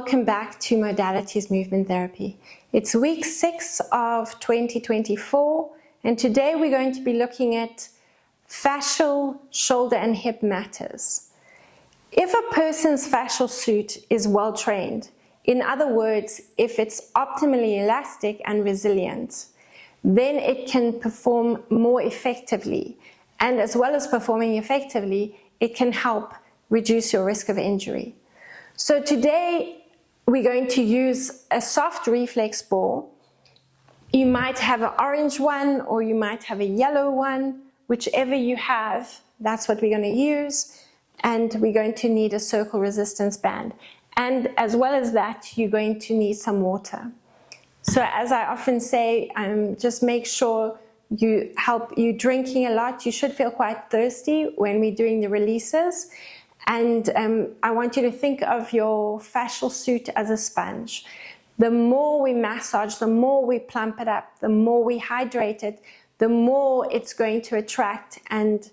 welcome back to Modalities Movement Therapy. It's week 6 of 2024, and today we're going to be looking at fascial, shoulder and hip matters. If a person's fascial suit is well trained, in other words, if it's optimally elastic and resilient, then it can perform more effectively. And as well as performing effectively, it can help reduce your risk of injury. So today we're going to use a soft reflex ball. You might have an orange one or you might have a yellow one, whichever you have, that's what we're going to use. And we're going to need a circle resistance band. And as well as that, you're going to need some water. So as I often say, just make sure you're drinking a lot. You should feel quite thirsty when we're doing the releases. And I want you to think of your fascial suit as a sponge. The more we massage, the more we plump it up, the more we hydrate it, the more it's going to attract and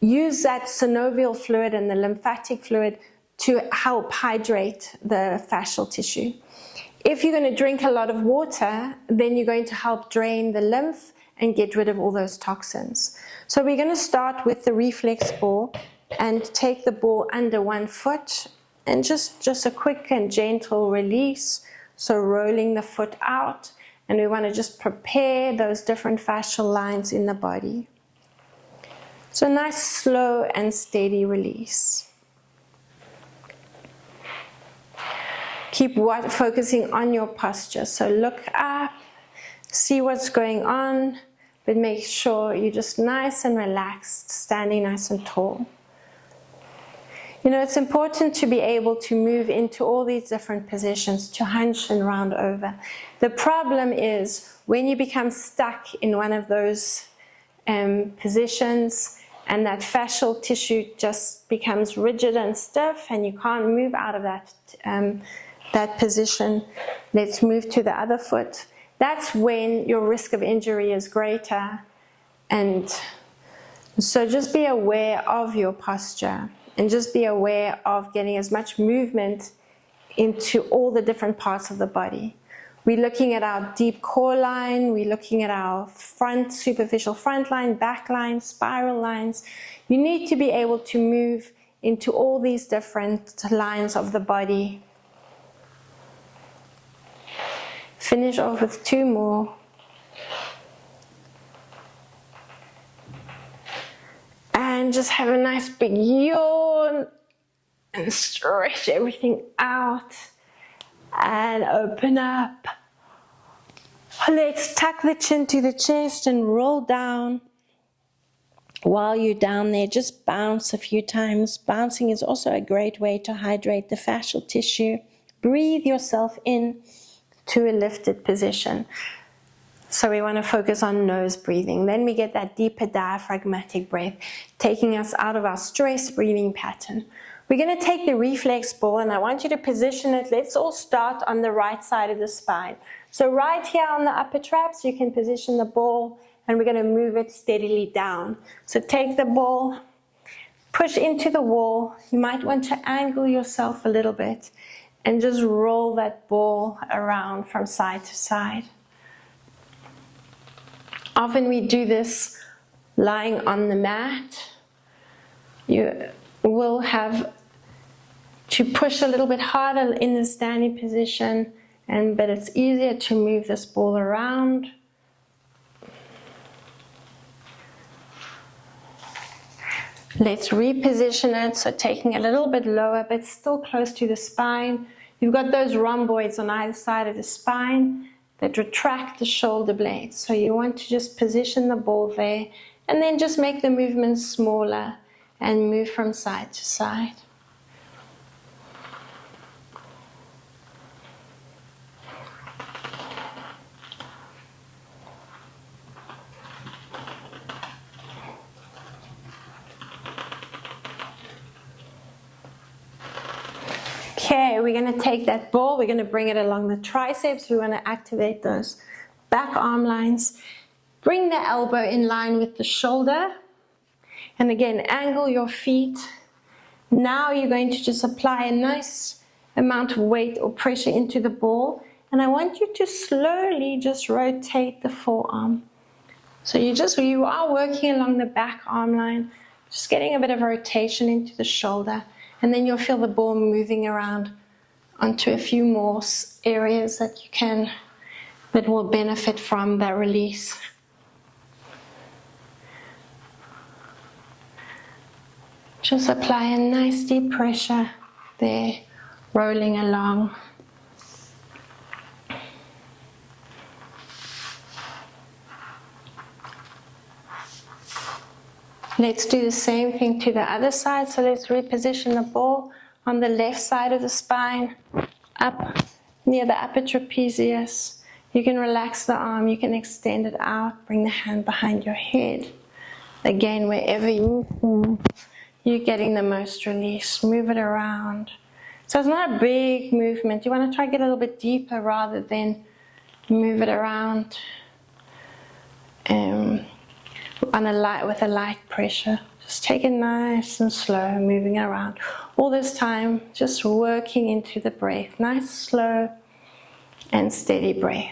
use that synovial fluid and the lymphatic fluid to help hydrate the fascial tissue. If you're going to drink a lot of water, then you're going to help drain the lymph and get rid of all those toxins. So we're going to start with the reflex ball and take the ball under one foot and just a quick and gentle release. So rolling the foot out, and we want to just prepare those different fascial lines in the body. So nice, slow and steady release. Keep focusing on your posture. So look up, see what's going on, but make sure you're just nice and relaxed, standing nice and tall. You know, it's important to be able to move into all these different positions, to hunch and round over. The problem is when you become stuck in one of those positions and that fascial tissue just becomes rigid and stiff and you can't move out of that position. Let's move to the other foot. That's when your risk of injury is greater. And so just be aware of your posture. And just be aware of getting as much movement into all the different parts of the body. We're looking at our deep core line, we're looking at our superficial front line, back line, spiral lines. You need to be able to move into all these different lines of the body. Finish off with 2 more. And just have a nice big yawn and stretch everything out and open up. Let's tuck the chin to the chest and roll down. While you're down there, just bounce a few times. Bouncing is also a great way to hydrate the fascial tissue. Breathe yourself in to a lifted position. So we want to focus on nose breathing. Then we get that deeper diaphragmatic breath, taking us out of our stress breathing pattern. We're going to take the reflex ball and I want you to position it. Let's all start on the right side of the spine. So right here on the upper traps, you can position the ball and we're going to move it steadily down. So take the ball, push into the wall. You might want to angle yourself a little bit and just roll that ball around from side to side. Often we do this lying on the mat. You will have to push a little bit harder in the standing position, but it's easier to move this ball around. Let's reposition it, so taking a little bit lower, but still close to the spine. You've got those rhomboids on either side of the spine that retract the shoulder blades. So you want to just position the ball there and then just make the movements smaller and move from side to side. Okay, we're going to take that ball, we're going to bring it along the triceps. We want to activate those back arm lines. Bring the elbow in line with the shoulder. And again, angle your feet. Now you're going to just apply a amount of weight or pressure into the ball. And I want you to slowly just rotate the forearm. So you are working along the back arm line, just getting a bit of rotation into the shoulder, and then you'll feel the ball moving around onto a few more areas that will benefit from that release. Just apply a nice deep pressure there, rolling along. Let's do the same thing to the other side. So let's reposition the ball on the left side of the spine, up near the upper trapezius. You can relax the arm, you can extend it out, bring the hand behind your head. Again, wherever you're getting the most release, move it around. So it's not a big movement. You want to try to get a little bit deeper rather than move it around with a light pressure. Just take it nice and slow, moving it around. All this time, just working into the breath. Nice, slow, and steady breath.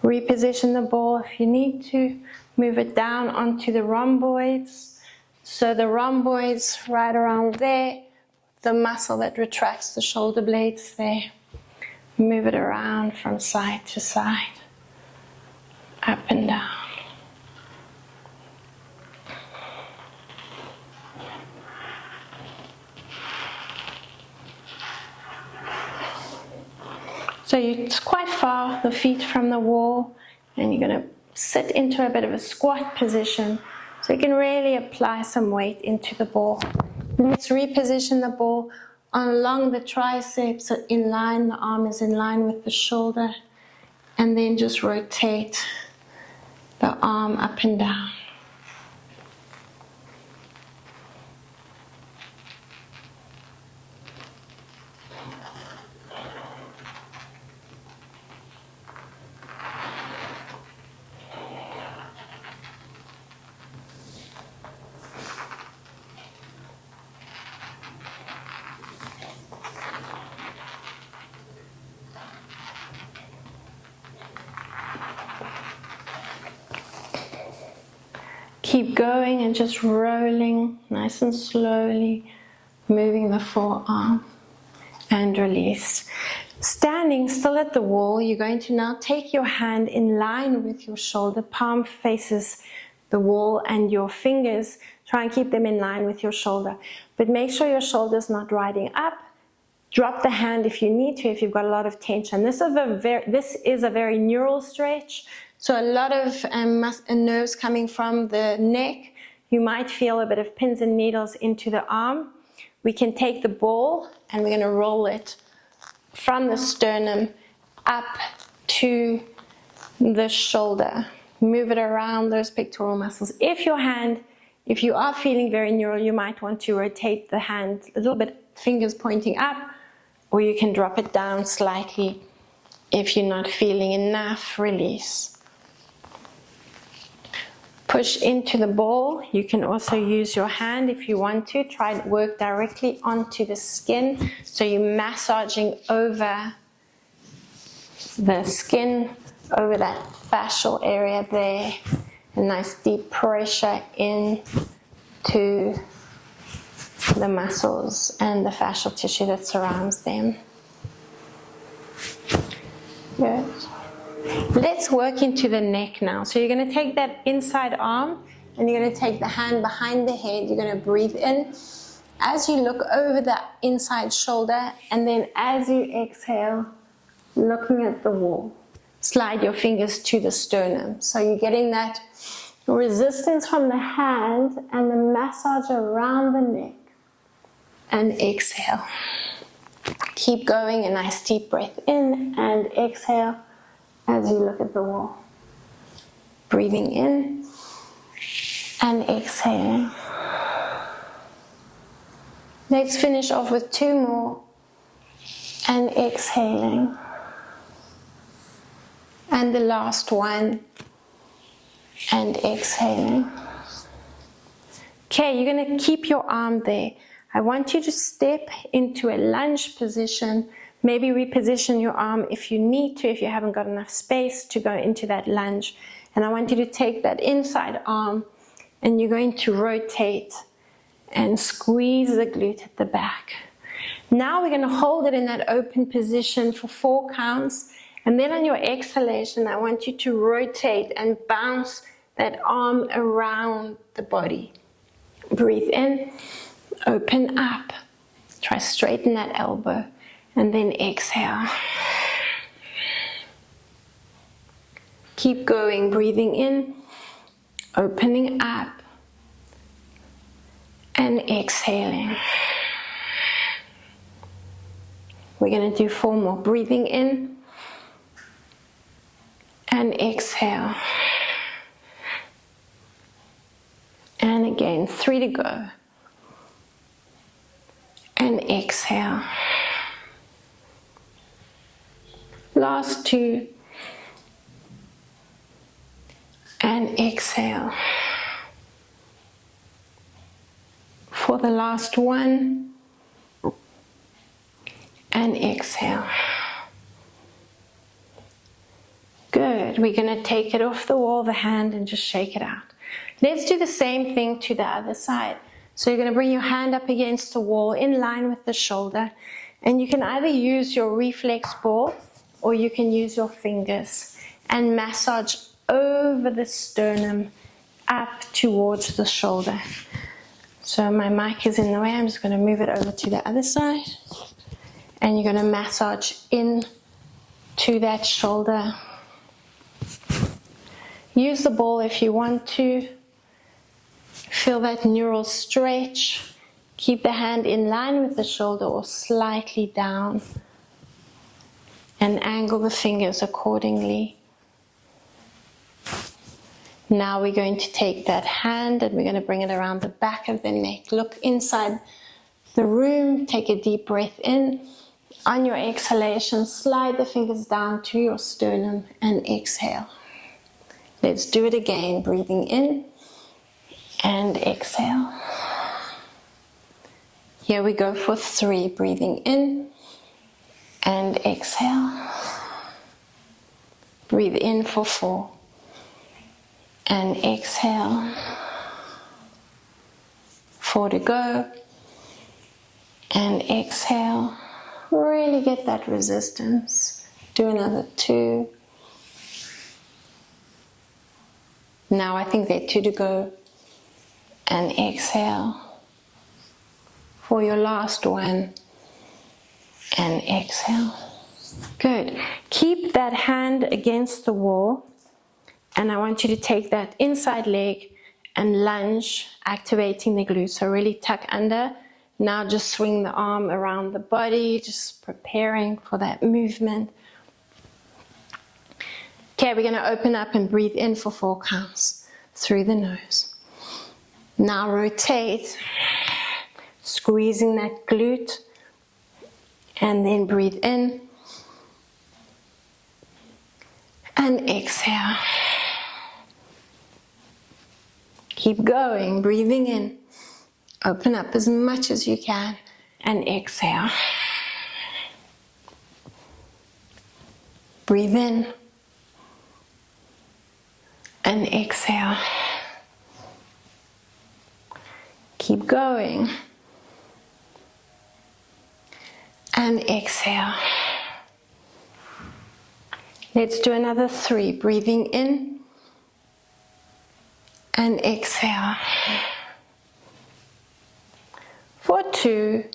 Reposition the ball if you need to. Move it down onto the rhomboids. So the rhomboids right around there, the muscle that retracts the shoulder blades there. Move it around from side to side, up and down. So it's quite far, the feet from the wall, and you're going to sit into a bit of a squat position so you can really apply some weight into the ball. Let's reposition the ball along the triceps, so in line, the arm is in line with the shoulder, and then just rotate the arm up and down. Keep going and just rolling nice and slowly, moving the forearm and release. Standing still at the wall, you're going to now take your hand in line with your shoulder, palm faces the wall, and your fingers, try and keep them in line with your shoulder. But make sure your shoulder's not riding up. Drop the hand if you need to, if you've got a lot of tension. This is a very neural stretch. So a lot of nerves coming from the neck. You might feel a bit of pins and needles into the arm. We can take the ball and we're going to roll it from the sternum up to the shoulder. Move it around those pectoral muscles. If you are feeling very neural, you might want to rotate the hand a little bit, fingers pointing up, or you can drop it down slightly if you're not feeling enough release. Push into the ball. You can also use your hand if you want to. Try to work directly onto the skin. So you're massaging over the skin, over that fascial area there. A nice deep pressure into the muscles and the fascial tissue that surrounds them. Good. Let's work into the neck now. So you're going to take that inside arm and you're going to take the hand behind the head. You're going to breathe in as you look over the inside shoulder, and then as you exhale, looking at the wall. Slide your fingers to the sternum. So you're getting that resistance from the hand and the massage around the neck. And exhale. Keep going, a nice deep breath in and exhale as you look at the wall. Breathing in and exhaling. Let's finish off with 2 more and exhaling. And the last one and exhaling. Okay, you're going to keep your arm there. I want you to step into a lunge position. Maybe reposition your arm if you need to, if you haven't got enough space to go into that lunge. And I want you to take that inside arm and you're going to rotate and squeeze the glute at the back. Now we're going to hold it in that open position for 4 counts. And then on your exhalation, I want you to rotate and bounce that arm around the body. Breathe in, open up. Try straighten that elbow. And then exhale. Keep going, breathing in, opening up, and exhaling. We're going to do 4 more. Breathing in and exhale. And again, 3 to go. And exhale. Last 2. And exhale. For the last 1. And exhale. Good. We're going to take it off the wall, the hand, and just shake it out. Let's do the same thing to the other side. So you're going to bring your hand up against the wall in line with the shoulder. And you can either use your reflex ball or you can use your fingers and massage over the sternum up towards the shoulder. So my mic is in the way. I'm just going to move it over to the other side. And you're going to massage in to that shoulder. Use the ball if you want to. Feel that neural stretch. Keep the hand in line with the shoulder or slightly down. And angle the fingers accordingly. Now we're going to take that hand and we're going to bring it around the back of the neck. Look inside the room. Take a deep breath in. On your exhalation, slide the fingers down to your sternum and exhale. Let's do it again. Breathing in and exhale. Here we go for 3. Breathing in and exhale. Breathe in for 4. And exhale. 4 to go. And exhale. Really get that resistance. Do another 2. Now I think there are 2 to go. And exhale. For your last 1. And exhale. Good. Keep that hand against the wall. And I want you to take that inside leg and lunge, activating the glutes. So really tuck under. Now just swing the arm around the body, just preparing for that movement. Okay, we're going to open up and breathe in for 4 counts through the nose. Now rotate, squeezing that glute, and then breathe in and exhale. Keep going, breathing in. Open up as much as you can and exhale. Breathe in and exhale. Keep going and exhale. Let's do another 3. Breathing in and exhale. For 2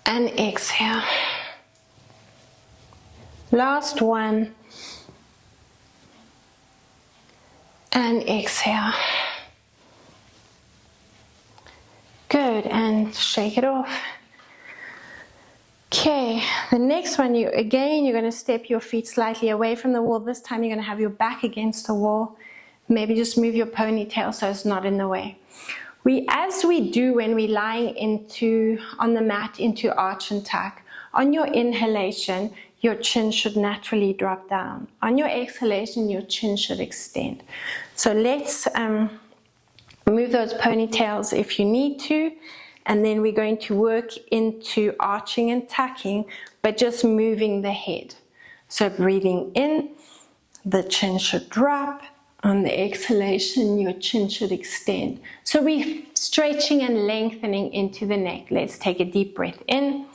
and exhale. Last 1 and exhale. Good, and shake it off. Okay, the next one, you're going to step your feet slightly away from the wall. This time you're going to have your back against the wall. Maybe just move your ponytail so it's not in the way. As we do when we're lying on the mat into arch and tuck, on your inhalation, your chin should naturally drop down. On your exhalation, your chin should extend. So let's Move those ponytails if you need to, and then we're going to work into arching and tucking, but just moving the head. So breathing in, the chin should drop. On the exhalation, your chin should extend. So we're stretching and lengthening into the neck. Let's take a deep breath in.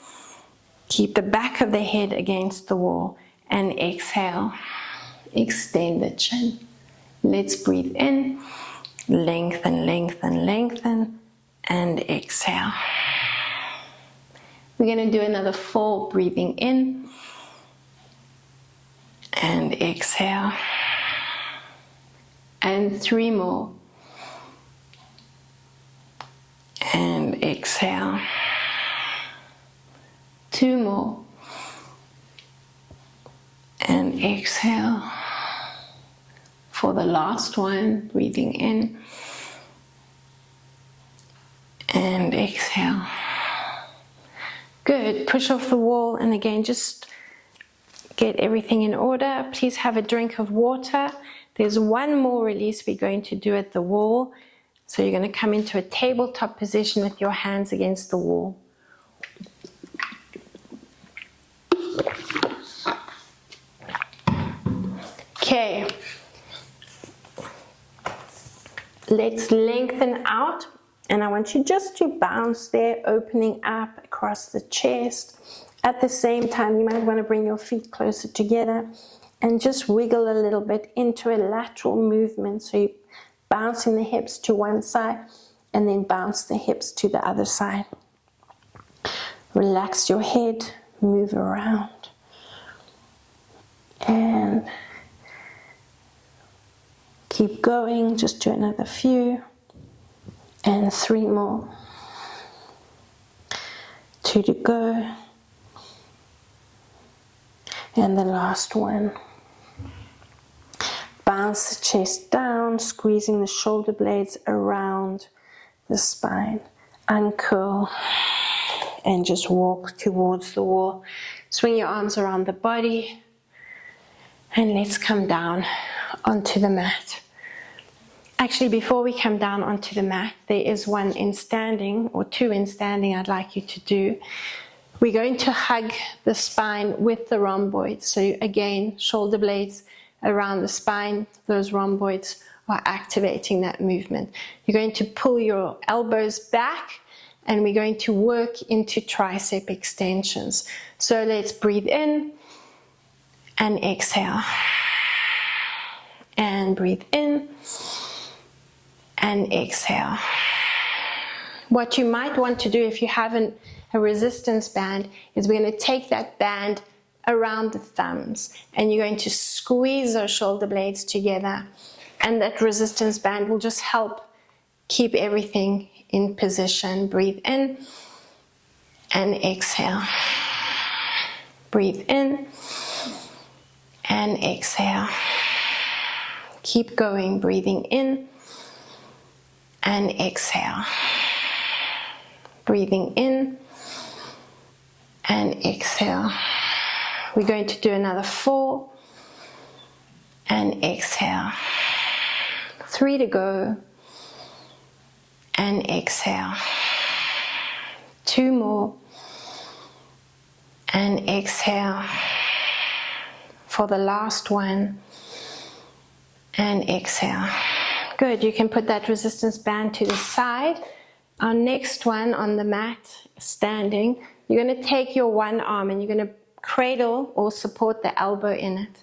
Keep the back of the head against the wall, and exhale. Extend the chin. Let's breathe in. Lengthen, lengthen, lengthen, and exhale. We're going to do another 4, breathing in and exhale. And 3 more. And exhale. 2 more. And exhale. For the last one, breathing in and exhale. Good. Push off the wall, and again, just get everything in order. Please have a drink of water. There's one more release we're going to do at the wall. So you're going to come into a tabletop position with your hands against the wall. Okay. Let's lengthen out, and I want you just to bounce there, opening up across the chest. At the same time, you might want to bring your feet closer together and just wiggle a little bit into a lateral movement. So you're bouncing the hips to one side and then bounce the hips to the other side. Relax your head, move around, and keep going. Just do another few, and 3 more. 2 to go, and the last one. Bounce the chest down, squeezing the shoulder blades around the spine. Uncurl and just walk towards the wall. Swing your arms around the body, and let's come down onto the mat. Actually, before we come down onto the mat, there is 1 in standing, or 2 in standing I'd like you to do. We're going to hug the spine with the rhomboids. So again, shoulder blades around the spine. Those rhomboids are activating that movement. You're going to pull your elbows back, and we're going to work into tricep extensions. So let's breathe in and exhale. And breathe in and exhale. What you might want to do if you have a resistance band is we're going to take that band around the thumbs, and you're going to squeeze those shoulder blades together, and that resistance band will just help keep everything in position. Breathe in and exhale. Breathe in and exhale. Keep going, breathing in and exhale. Breathing in and exhale. We're going to do another 4 and exhale. 3 to go and exhale. 2 more and exhale. For the last one, and exhale. Good. You can put that resistance band to the side. Our next one on the mat, standing, you're going to take your one arm and you're going to cradle or support the elbow in it.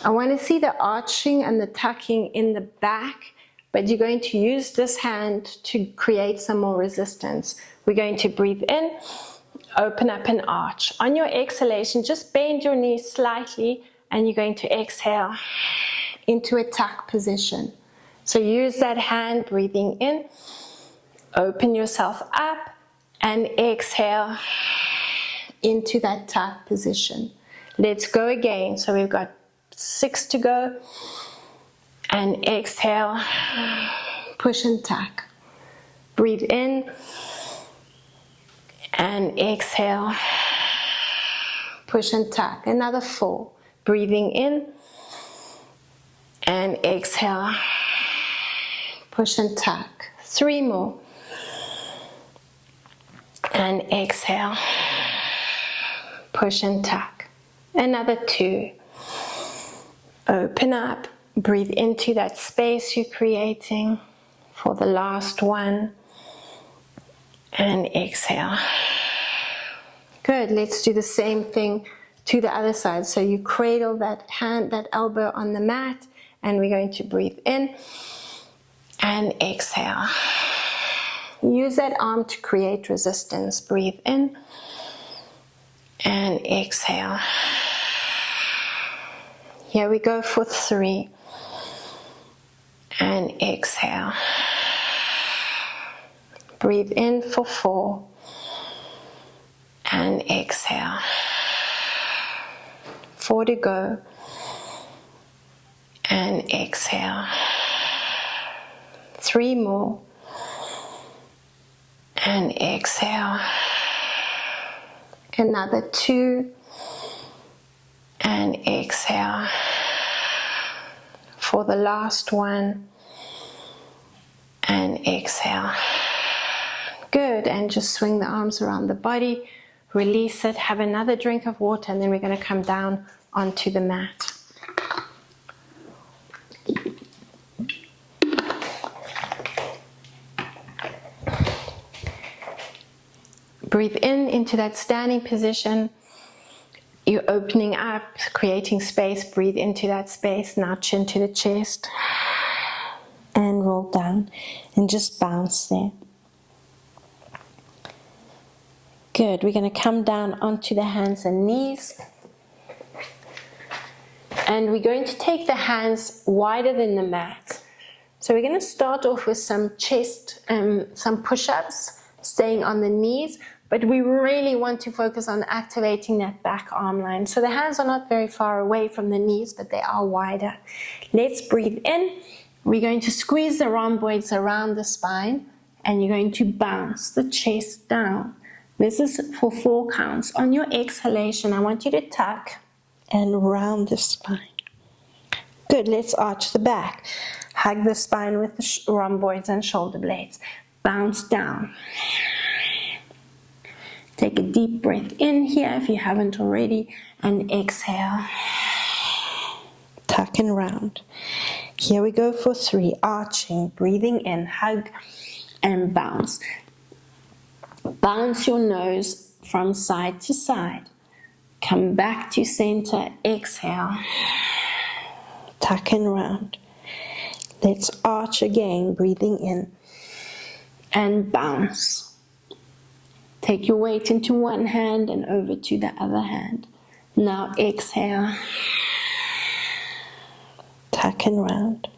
I want to see the arching and the tucking in the back, but you're going to use this hand to create some more resistance. We're going to breathe in, open up and arch. On your exhalation, just bend your knees slightly, and you're going to exhale into a tuck position. So use that hand, breathing in, open yourself up, and exhale into that tuck position. Let's go again. So we've got 6 to go, and exhale, push and tuck. Breathe in and exhale, push and tuck. Another 4. Breathing in and exhale, push and tuck. 3 more. And exhale, push and tuck. Another 2. Open up, breathe into that space you're creating for the last 1. And exhale. Good, let's do the same thing to the other side. So you cradle that hand, that elbow on the mat, and we're going to breathe in and exhale. Use that arm to create resistance. Breathe in and exhale. Here we go for 3 and exhale. Breathe in for 4 and exhale. 4 to go and exhale. 3 more and exhale. Another 2 and exhale. For the last 1 and exhale. Good, and just swing the arms around the body, release it, have another drink of water, and then we're going to come down onto the mat. Breathe in into that standing position. You're opening up, creating space. Breathe into that space. Now chin to the chest. And roll down and just bounce there. Good. We're going to come down onto the hands and knees. And we're going to take the hands wider than the mat. So we're going to start off with some chest, some push-ups, staying on the knees. But we really want to focus on activating that back arm line. So the hands are not very far away from the knees, but they are wider. Let's breathe in. We're going to squeeze the rhomboids around the spine, and you're going to bounce the chest down. This is for 4 counts. On your exhalation, I want you to tuck and round the spine. Good, let's arch the back. Hug the spine with the rhomboids and shoulder blades. Bounce down. Take a deep breath in here if you haven't already, and exhale. Tuck and round. Here we go for 3, arching, breathing in, hug and bounce. Bounce your nose from side to side. Come back to center, exhale. Tuck and round. Let's arch again, breathing in and bounce. Take your weight into one hand and over to the other hand. Now exhale. Tuck and round.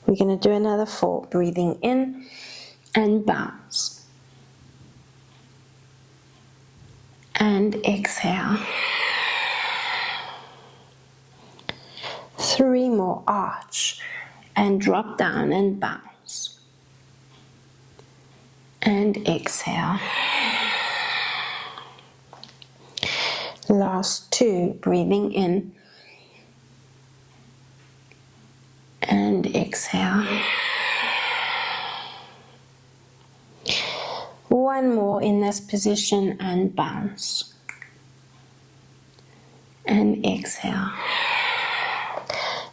We're going to do another 4. Breathing in and bounce. And exhale. 3 more. Arch and drop down and bounce. And exhale. Last 2, breathing in and exhale. 1 more in this position and bounce. And exhale.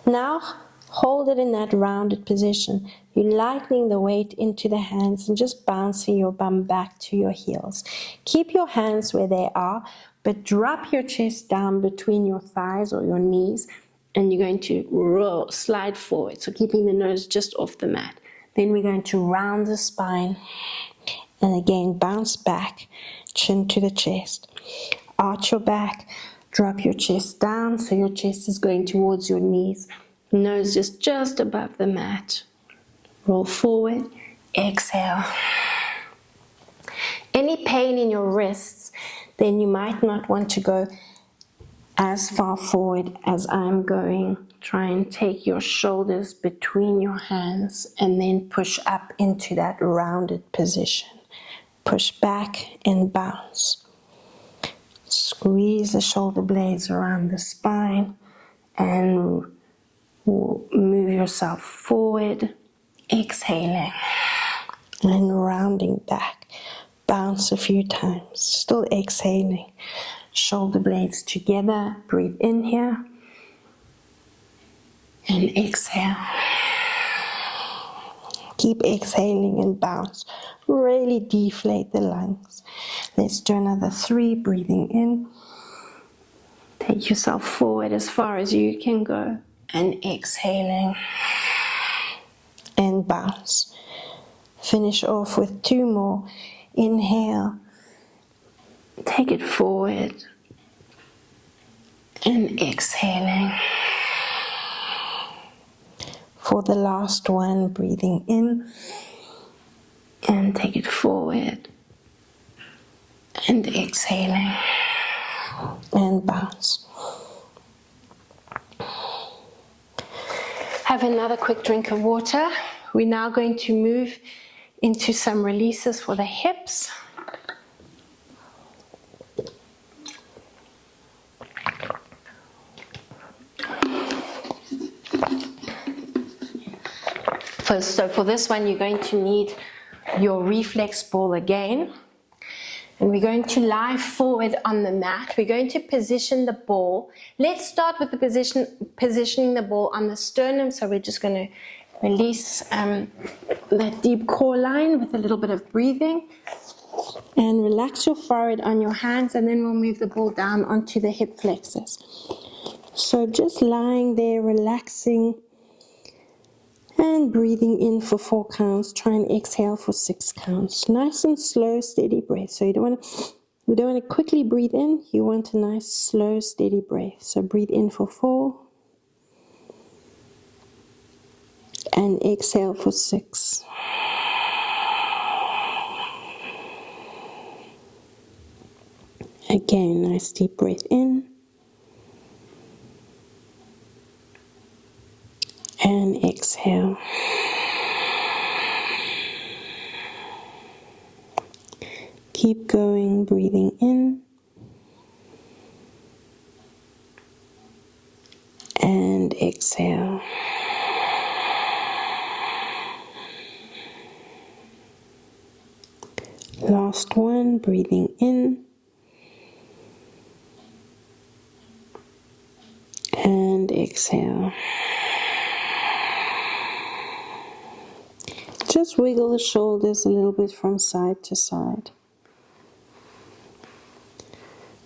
Now hold it in that rounded position. You're lightening the weight into the hands and just bouncing your bum back to your heels. Keep your hands where they are, but drop your chest down between your thighs or your knees, and you're going to slide forward, so keeping the nose just off the mat. Then we're going to round the spine, and again bounce back, chin to the chest. Arch your back, drop your chest down, so your chest is going towards your knees. Nose just above the mat. Roll forward, exhale. Any pain in your wrists, then you might not want to go as far forward as I'm going. Try and take your shoulders between your hands and then push up into that rounded position. Push back and bounce. Squeeze the shoulder blades around the spine and move yourself forward exhaling, and rounding back. Bounce a few times, still exhaling. Shoulder blades together, breathe in here, and exhale. Keep exhaling and bounce. Really deflate the lungs. Let's do another 3, breathing in. Take yourself forward as far as you can go, and exhaling, and bounce. Finish off with 2 more. Inhale, take it forward, and exhaling. For the last one, breathing in, and take it forward, and exhaling, and bounce. Have another quick drink of water. We're now going to move into some releases for the hips. So for this one, you're going to need your reflex ball again. And we're going to lie forward on the mat. We're going to position the ball. Let's start with the positioning the ball on the sternum. So we're just going to release that deep core line with a little bit of breathing. And relax your forehead on your hands, and then we'll move the ball down onto the hip flexors. So just lying there, relaxing, and breathing in for 4 counts. Try and exhale for 6 counts. Nice and slow, steady breath. So you don't want to quickly breathe in. You want a nice, slow, steady breath. So breathe in for 4. And exhale for 6. Again, nice deep breath in. And exhale. Keep going, breathing in. And exhale. Last one, breathing in. And exhale. Just wiggle the shoulders a little bit from side to side.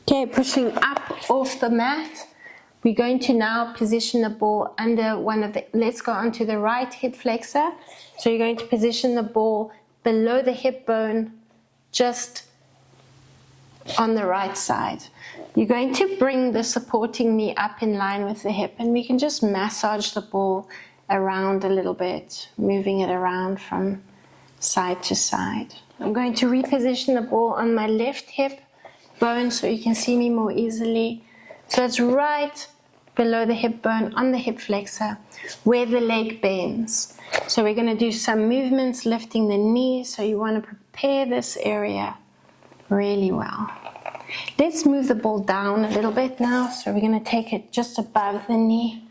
Okay, pushing up off the mat. We're going to now position the ball under one of the, let's go onto the right hip flexor. So you're going to position the ball below the hip bone, just on the right side. You're going to bring the supporting knee up in line with the hip, and we can just massage the ball around a little bit, moving it around from side to side. I'm going to reposition the ball on my left hip bone so you can see me more easily. So it's right below the hip bone on the hip flexor where the leg bends. So we're going to do some movements lifting the knee, so you want to prepare this area really well. Let's move the ball down a little bit now. So we're going to take it just above the knee,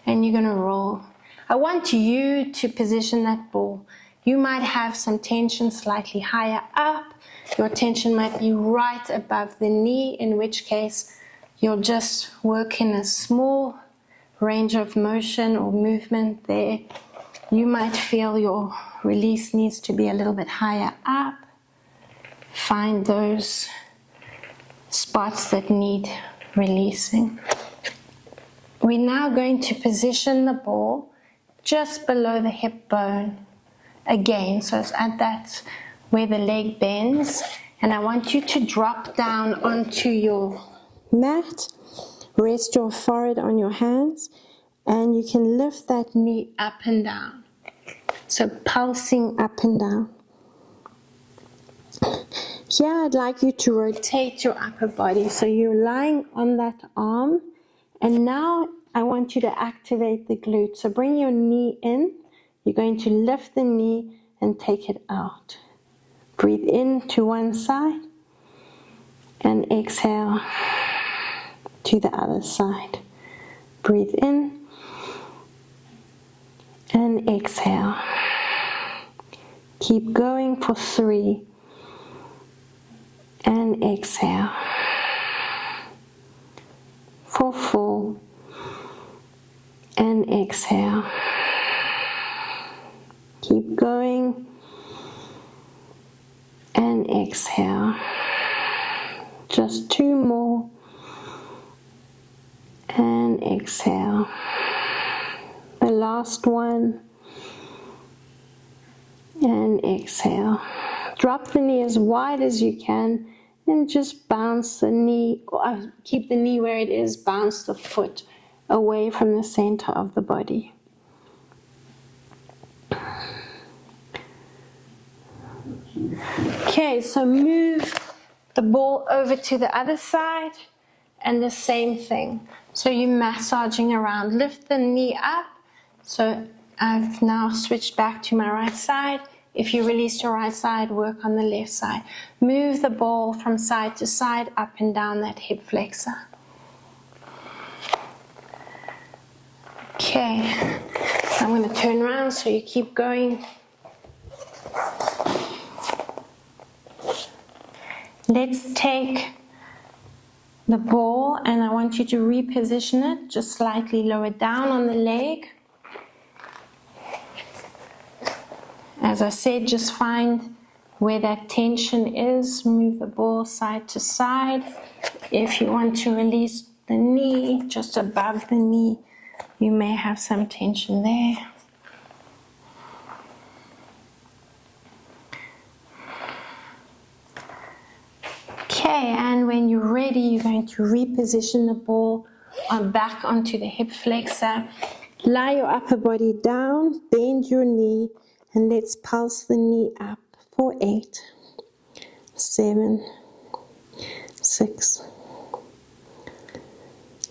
and you're going to roll. I want you to position that ball. You might have some tension slightly higher up. Your tension might be right above the knee, in which case you'll just work in a small range of motion or movement there. You might feel your release needs to be a little bit higher up. Find those spots that need releasing. We're now going to position the ball just below the hip bone again. So it's at that where the leg bends. And I want you to drop down onto your mat. Rest your forehead on your hands, and you can lift that knee up and down. So pulsing up and down. Here I'd like you to rotate your upper body. So you're lying on that arm, and now I want you to activate the glute. So bring your knee in. You're going to lift the knee and take it out. Breathe in to one side and exhale to the other side. Breathe in and exhale. Keep going for 3. And exhale. For 4. And exhale. Keep going. And exhale. Just 2 more. And exhale. The last one. And exhale. Drop the knee as wide as you can and just bounce the knee, or keep the knee where it is, bounce the foot away from the center of the body. Okay, so move the ball over to the other side and the same thing. So you're massaging around. Lift the knee up. So I've now switched back to my right side. If you release your right side, work on the left side. Move the ball from side to side, up and down that hip flexor. Okay, I'm going to turn around so you keep going. Let's take the ball and I want you to reposition it, just slightly lower down on the leg. As I said, just find where that tension is. Move the ball side to side. If you want to release the knee, just above the knee, you may have some tension there. Okay, and when you're ready, you're going to reposition the ball back onto the hip flexor. Lie your upper body down, bend your knee, and let's pulse the knee up for 8, 7, 6.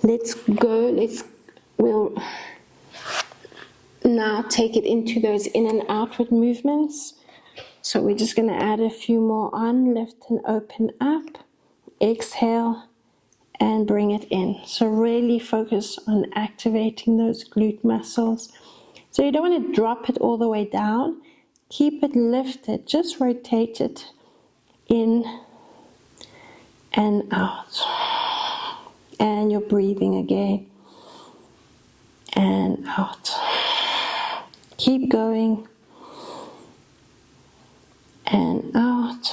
Let's go. We'll now take it into those in and outward movements. So we're just going to add a few more on. Lift and open up. Exhale and bring it in. So really focus on activating those glute muscles. So you don't want to drop it all the way down. Keep it lifted. Just rotate it in and out. And you're breathing again. And out. Keep going. And out.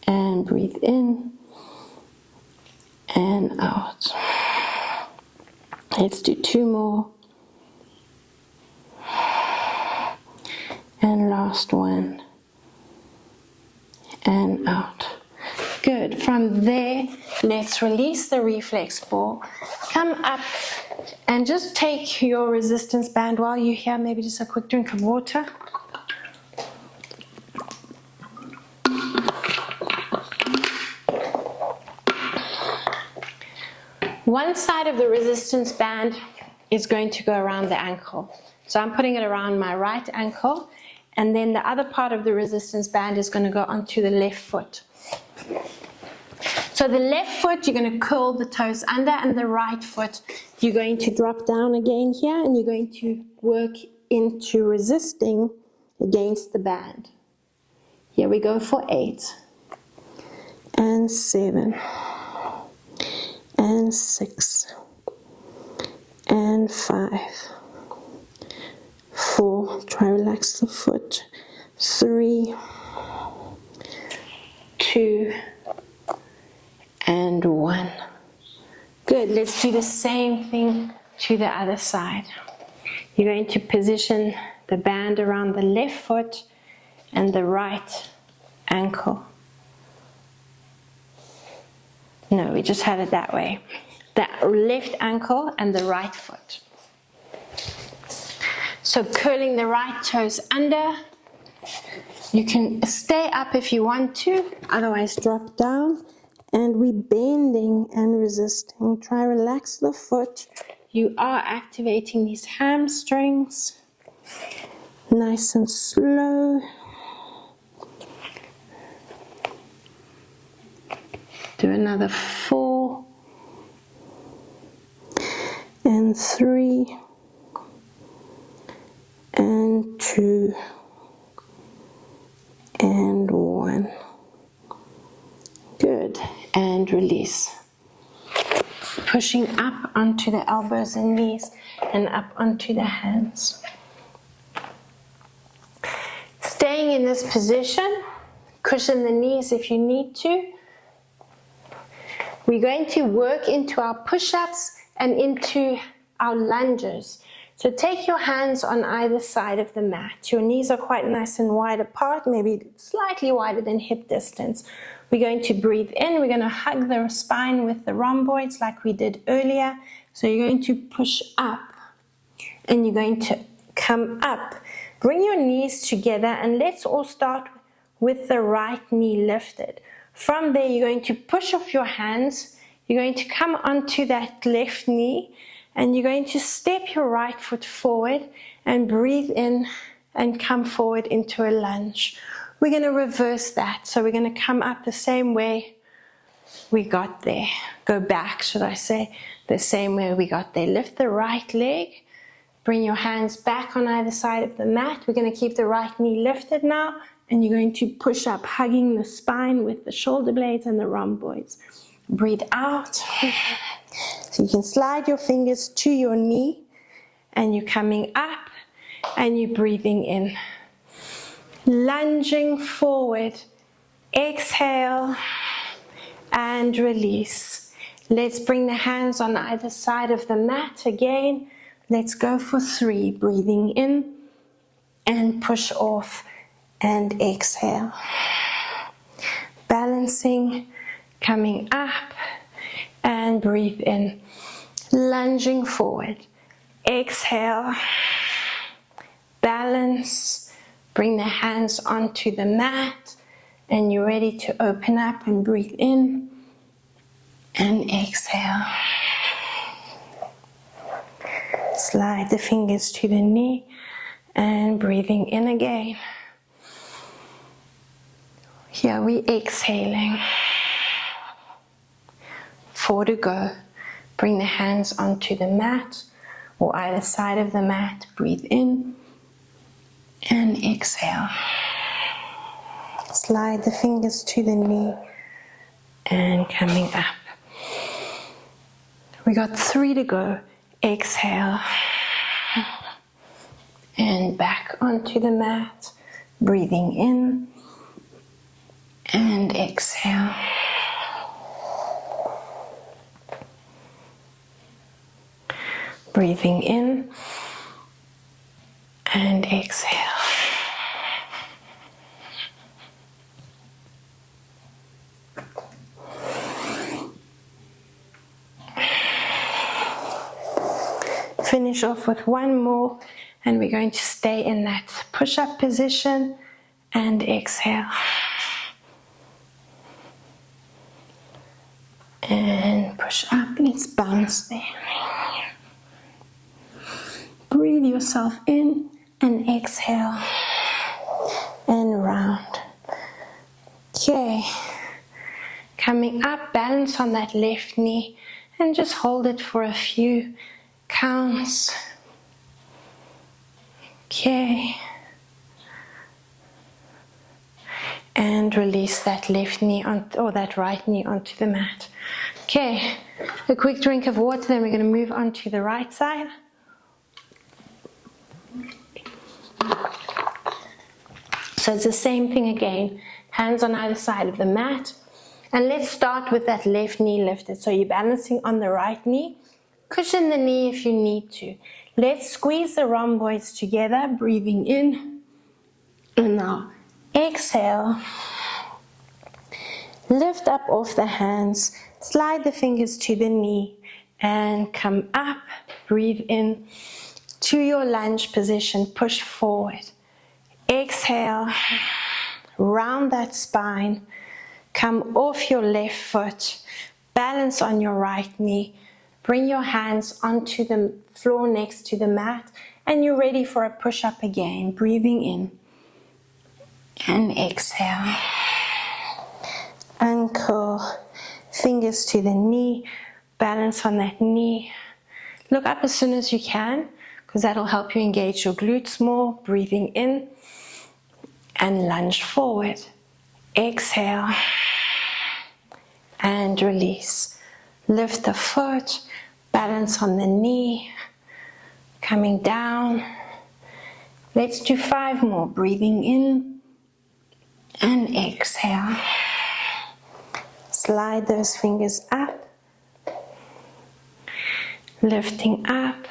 And breathe in. And out. Let's do 2 more. And last one. And out. Good. From there, let's release the reflex ball. Come up and just take your resistance band while you're here. Maybe just a quick drink of water. One side of the resistance band is going to go around the ankle. So I'm putting it around my right ankle, and then the other part of the resistance band is going to go onto the left foot. So the left foot, you're going to curl the toes under, and the right foot, you're going to drop down again here, and you're going to work into resisting against the band. Here we go for 8, and 7, and 6, and 5, 4, try relax the foot, 3, 2, and 1. Good, let's do the same thing to the other side. You're going to position the band around the left foot and the right ankle. No, we just had it that way. The left ankle and the right foot. So curling the right toes under. You can stay up if you want to, otherwise drop down. And we're bending and resisting. Try relax the foot. You are activating these hamstrings. Nice and slow. Do another 4 and 3 and 2 and release. Pushing up onto the elbows and knees and up onto the hands. Staying in this position, cushion the knees if you need to. We're going to work into our push-ups and into our lunges. So take your hands on either side of the mat. Your knees are quite nice and wide apart, maybe slightly wider than hip distance. We're going to breathe in. We're going to hug the spine with the rhomboids like we did earlier. So you're going to push up and you're going to come up. Bring your knees together and let's all start with the right knee lifted. From there, you're going to push off your hands. You're going to come onto that left knee and you're going to step your right foot forward and breathe in and come forward into a lunge. We're going to reverse that. So we're going to come up the same way we got there. Go back, should I say, the same way we got there. Lift the right leg. Bring your hands back on either side of the mat. We're going to keep the right knee lifted now. And you're going to push up, hugging the spine with the shoulder blades and the rhomboids. Breathe out. So you can slide your fingers to your knee. And you're coming up and you're breathing in. Lunging forward. Exhale and release. Let's bring the hands on either side of the mat again. Let's go for 3. Breathing in and push off and exhale. Balancing, coming up and breathe in. Lunging forward. Exhale. Balance. Bring the hands onto the mat and you're ready to open up and breathe in and exhale. Slide the fingers to the knee and breathing in again. Here we exhaling. 4 to go. Bring the hands onto the mat or either side of the mat. Breathe in and exhale. Slide the fingers to the knee and coming up. We got 3 to go. Exhale and back onto the mat. Breathing in and exhale. Breathing in and exhale. Finish off with 1 more and we're going to stay in that push-up position and exhale. And push up, let's bounce there. Breathe yourself in and exhale and round. Okay, coming up, balance on that left knee and just hold it for a few counts. Okay. And release that left knee or that right knee onto the mat. Okay, a quick drink of water, then we're going to move on to the right side. So it's the same thing again. Hands on either side of the mat. And let's start with that left knee lifted. So you're balancing on the right knee. Cushion the knee if you need to. Let's squeeze the rhomboids together, breathing in. And now exhale. Lift up off the hands. Slide the fingers to the knee and come up. Breathe in to your lunge position. Push forward. Exhale. Round that spine. Come off your left foot. Balance on your right knee. Bring your hands onto the floor next to the mat and you're ready for a push-up again. Breathing in and exhale. Ankle, fingers to the knee, balance on that knee. Look up as soon as you can because that'll help you engage your glutes more. Breathing in and lunge forward. Exhale. and release. Lift the foot, balance on the knee, coming down. Let's do 5 more. Breathing in and exhale. Slide those fingers up, lifting up,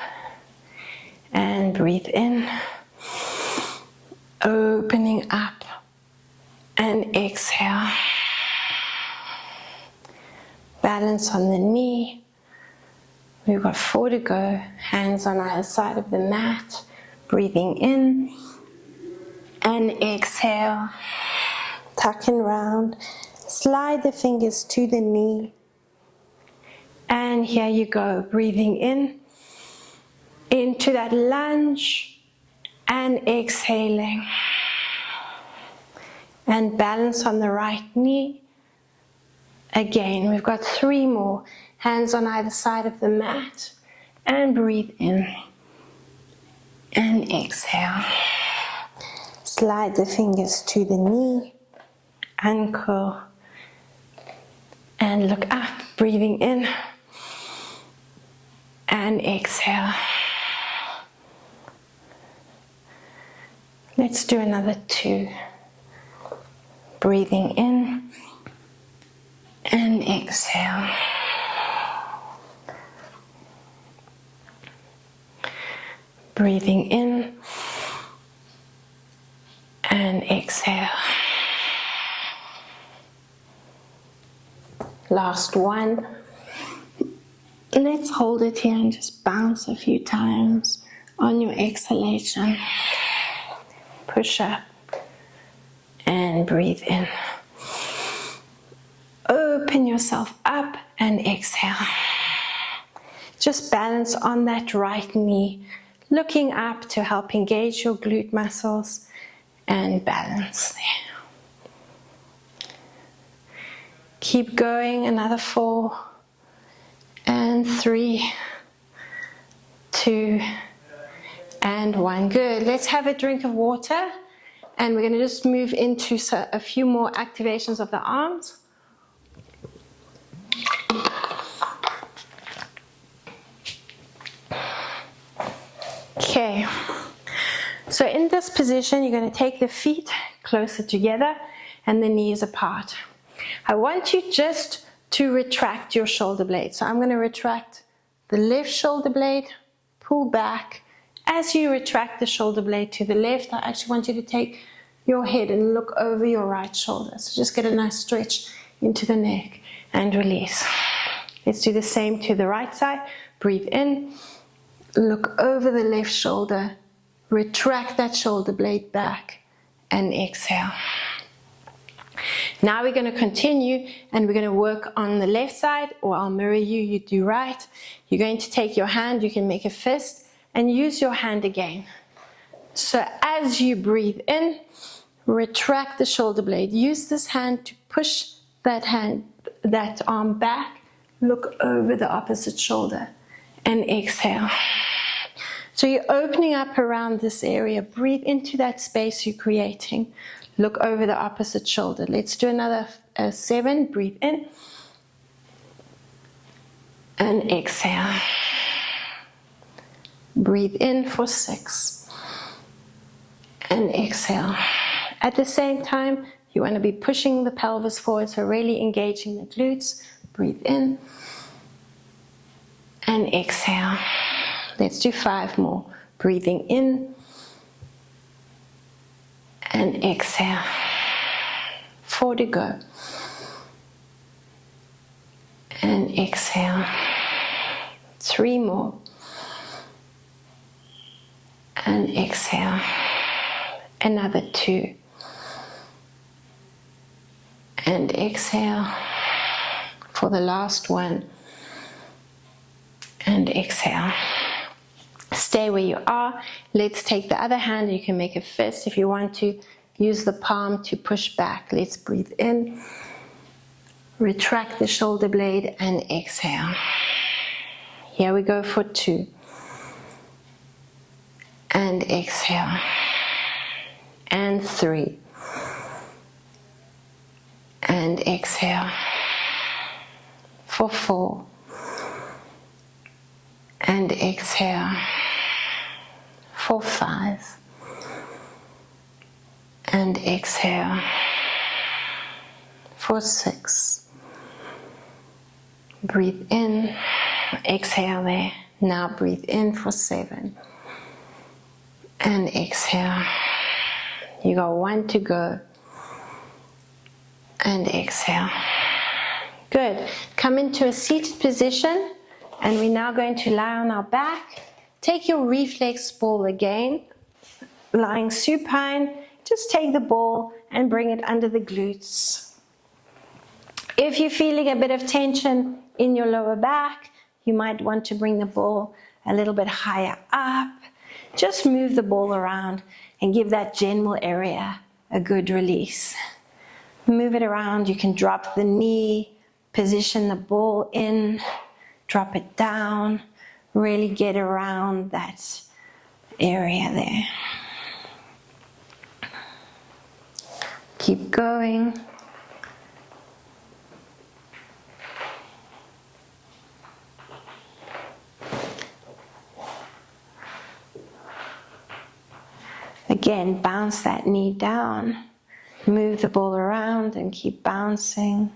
and breathe in, opening up, and exhale. Balance on the knee. We've got 4 to go. Hands on either side of the mat. Breathing in and exhale. Tuck and round. Slide the fingers to the knee. And here you go. Breathing in into that lunge and exhaling. And balance on the right knee. Again, we've got 3 more. Hands on either side of the mat. And breathe in. And exhale. Slide the fingers to the knee. Ankle. And look up. Breathing in. And exhale. Let's do another 2. Breathing in. And exhale. Breathing in and exhale. Last one. Let's hold it here and just bounce a few times on your exhalation. Push up and breathe in. Open yourself up and exhale. Just balance on that right knee, looking up to help engage your glute muscles and balance there. Keep going, another 4 and 3, 2 and 1. Good. Let's have a drink of water and we're going to just move into a few more activations of the arms. Okay, so in this position, you're going to take the feet closer together and the knees apart. I want you just to retract your shoulder blade. So I'm going to retract the left shoulder blade, pull back. As you retract the shoulder blade to the left, I actually want you to take your head and look over your right shoulder. So just get a nice stretch into the neck and release. Let's do the same to the right side. Breathe in. Look over the left shoulder, retract that shoulder blade back and exhale. Now we're going to continue and we're going to work on the left side, or I'll mirror you, you do right. You're going to take your hand, you can make a fist and use your hand again. So as you breathe in, retract the shoulder blade. Use this hand to push that arm back, look over the opposite shoulder and exhale. So you're opening up around this area. Breathe into that space you're creating. Look over the opposite shoulder. Let's do another 7. Breathe in. And exhale. Breathe in for 6. And exhale. At the same time, you want to be pushing the pelvis forward, so really engaging the glutes. Breathe in. And exhale. Let's do 5 more. Breathing in and exhale. 4 to go. And exhale. 3 more. And exhale. Another 2. And exhale. For the last one. And exhale. Stay where you are. Let's take the other hand. You can make a fist if you want to. Use the palm to push back. Let's breathe in. Retract the shoulder blade and exhale. Here we go for 2. And exhale. And 3. And exhale. for 4. And exhale for 5. And exhale for 6. Breathe in, exhale there. Now breathe in for 7. And exhale. You got 1 to go. And exhale. Good. Come into a seated position, and we're now going to lie on our back. Take your reflex ball again, lying supine. Just take the ball and bring it under the glutes. If you're feeling a bit of tension in your lower back, you might want to bring the ball a little bit higher up. Just move the ball around and give that general area a good release. Move it around. You can drop the knee, position the ball in, drop it down, really get around that area there. Keep going. Again, bounce that knee down. Move the ball around and keep bouncing.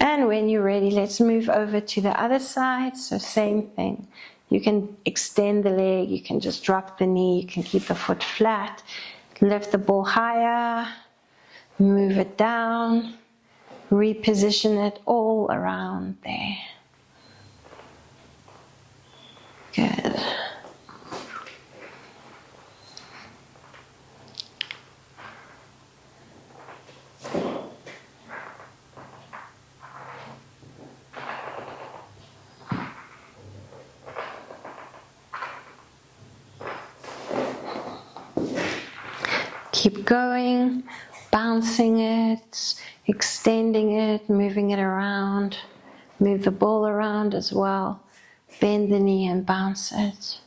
And when you're ready, let's move over to the other side. So same thing. You can extend the leg, you can just drop the knee, you can keep the foot flat. Lift the ball higher, move it down, reposition it all around there. Good. Keep going, bouncing it, extending it, moving it around. Move the ball around as well. Bend the knee and bounce it.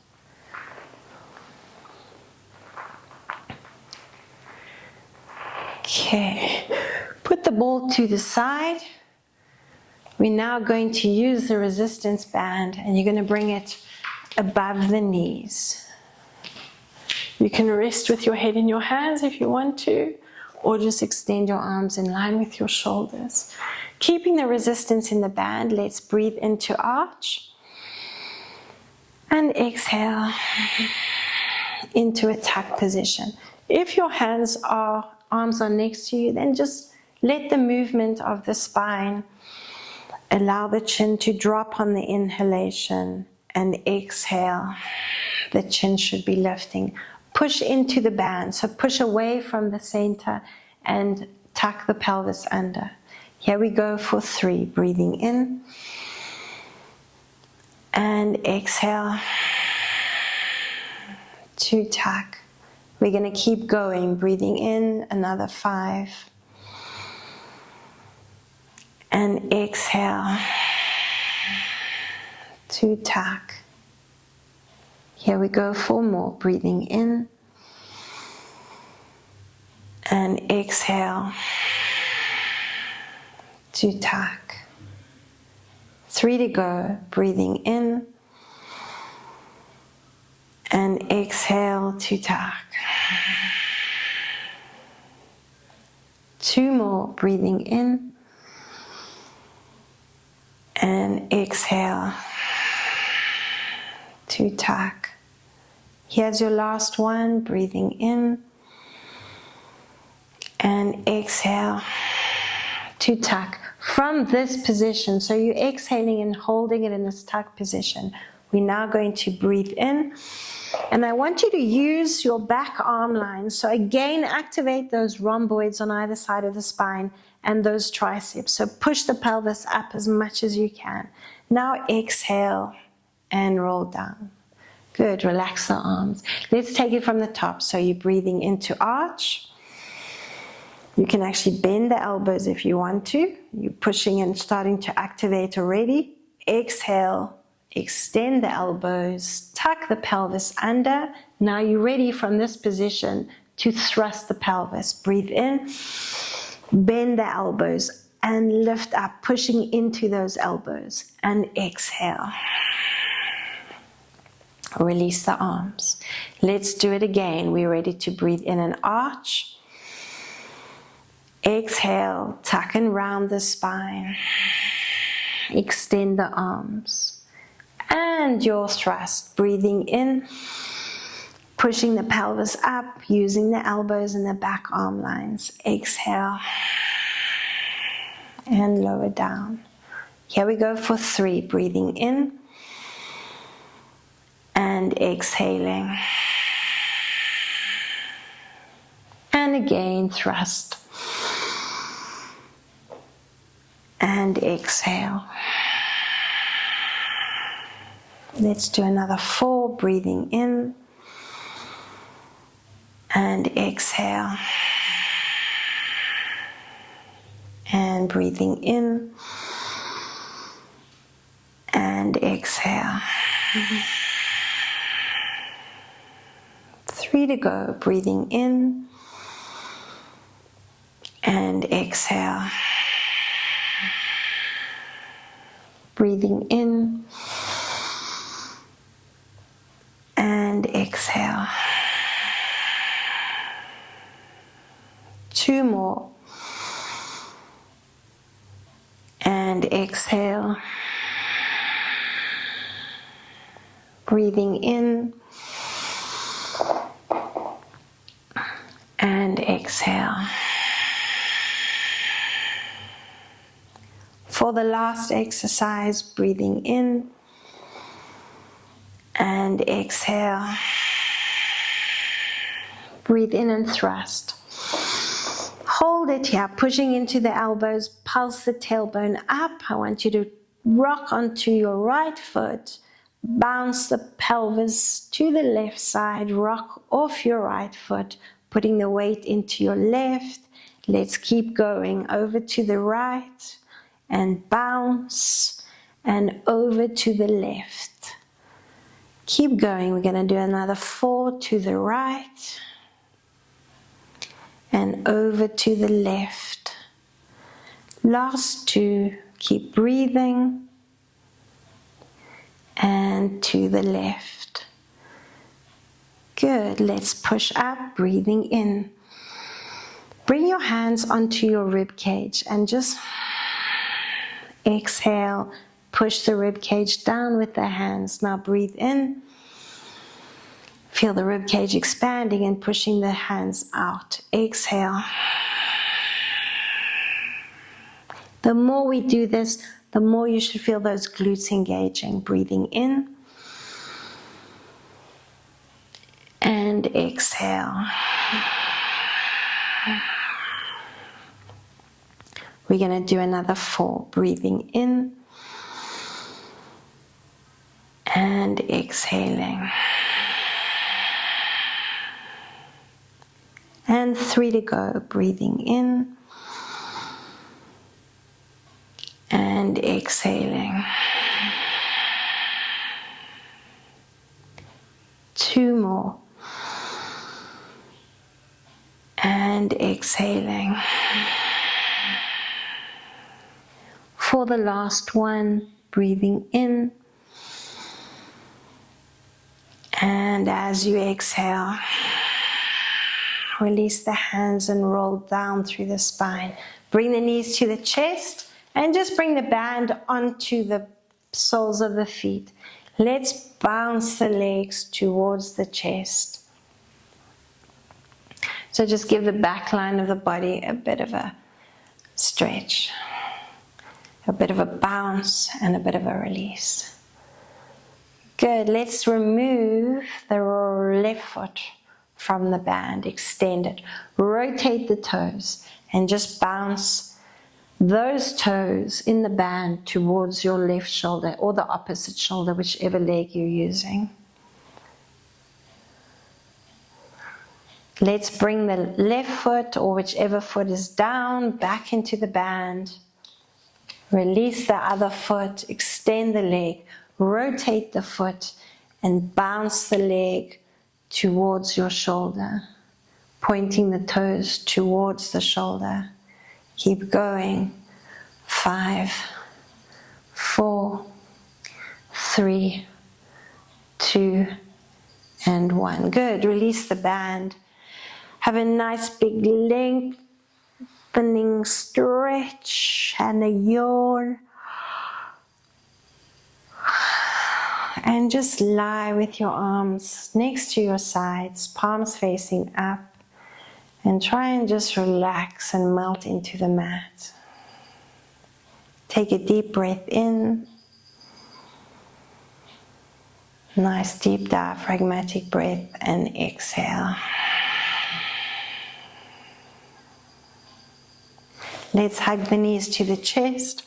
Okay, put the ball to the side. We're now going to use the resistance band, and you're going to bring it above the knees. You can rest with your head in your hands if you want to, or just extend your arms in line with your shoulders. Keeping the resistance in the band, let's breathe into arch. And exhale into a tuck position. If your arms are next to you, then just let the movement of the spine allow the chin to drop on the inhalation, and exhale. The chin should be lifting. Push into the band, so push away from the center and tuck the pelvis under. Here we go for 3. Breathing in and exhale to tuck. We're going to keep going. Breathing in, another 5. And exhale to tuck. Here we go, 4 more. Breathing in and exhale to tuck. 3 to go. Breathing in and exhale to tuck. 2 more. Breathing in and exhale to tuck. Here's your last one. Breathing in and exhale to tuck. From this position, so you're exhaling and holding it in this tuck position, we're now going to breathe in, and I want you to use your back arm lines. So again, activate those rhomboids on either side of the spine and those triceps. So push the pelvis up as much as you can. Now exhale and roll down. Good, relax the arms. Let's take it from the top. So you're breathing into arch. You can actually bend the elbows if you want to. You're pushing and starting to activate already. Exhale, extend the elbows, tuck the pelvis under. Now you're ready from this position to thrust the pelvis. Breathe in, bend the elbows and lift up, pushing into those elbows, and exhale. Release the arms. Let's do it again. We're ready to breathe in an arch. Exhale, tuck and round the spine. Extend the arms. And your thrust, breathing in, pushing the pelvis up, using the elbows and the back arm lines. Exhale. And lower down. Here we go for 3. Breathing in. And exhaling. And again, thrust. And exhale. Let's do another 4. Breathing in. And exhale. And breathing in. And exhale. 3 to go. Breathing in. And exhale. Breathing in. And exhale. 2 more. And exhale. Breathing in. And exhale. For the last exercise, breathing in. And exhale. Breathe in and thrust. Hold it here, pushing into the elbows, pulse the tailbone up. I want you to rock onto your right foot, bounce the pelvis to the left side, rock off your right foot, putting the weight into your left. Let's keep going over to the right and bounce and over to the left. Keep going. We're going to do another 4 to the right and over to the left. Last 2. Keep breathing. And to the left. Good. Let's push up, breathing in. Bring your hands onto your rib cage and just exhale. Push the rib cage down with the hands. Now breathe in. Feel the rib cage expanding and pushing the hands out. Exhale. The more we do this, the more you should feel those glutes engaging. Breathing in. And exhale. We're going to do another 4. Breathing in. And exhaling. And 3 to go. Breathing in. And exhaling. 2 more. And exhaling. For the last one, breathing in. And as you exhale, release the hands and roll down through the spine. Bring the knees to the chest and just bring the band onto the soles of the feet. Let's bounce the legs towards the chest. So just give the back line of the body a bit of a stretch, a bit of a bounce and a bit of a release. Good. Let's remove the left foot from the band. Extend it. Rotate the toes and just bounce those toes in the band towards your left shoulder or the opposite shoulder, whichever leg you're using. Let's bring the left foot or whichever foot is down back into the band. Release the other foot, extend the leg, rotate the foot and bounce the leg towards your shoulder, pointing the toes towards the shoulder. Keep going. 5, 4, 3, 2, and 1. Good. Release the band. Have a nice big lengthening stretch and a yawn. And just lie with your arms next to your sides, palms facing up, and try and just relax and melt into the mat. Take a deep breath in. Nice deep diaphragmatic breath, and exhale. Let's hug the knees to the chest,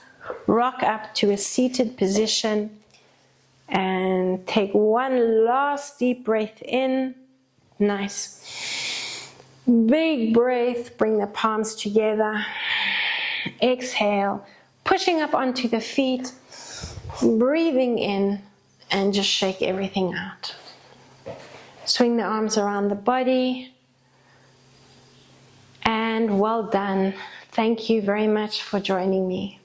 rock up to a seated position, and take one last deep breath in. Nice. Big breath, bring the palms together. Exhale, pushing up onto the feet, breathing in, and just shake everything out. Swing the arms around the body. And well done. Thank you very much for joining me.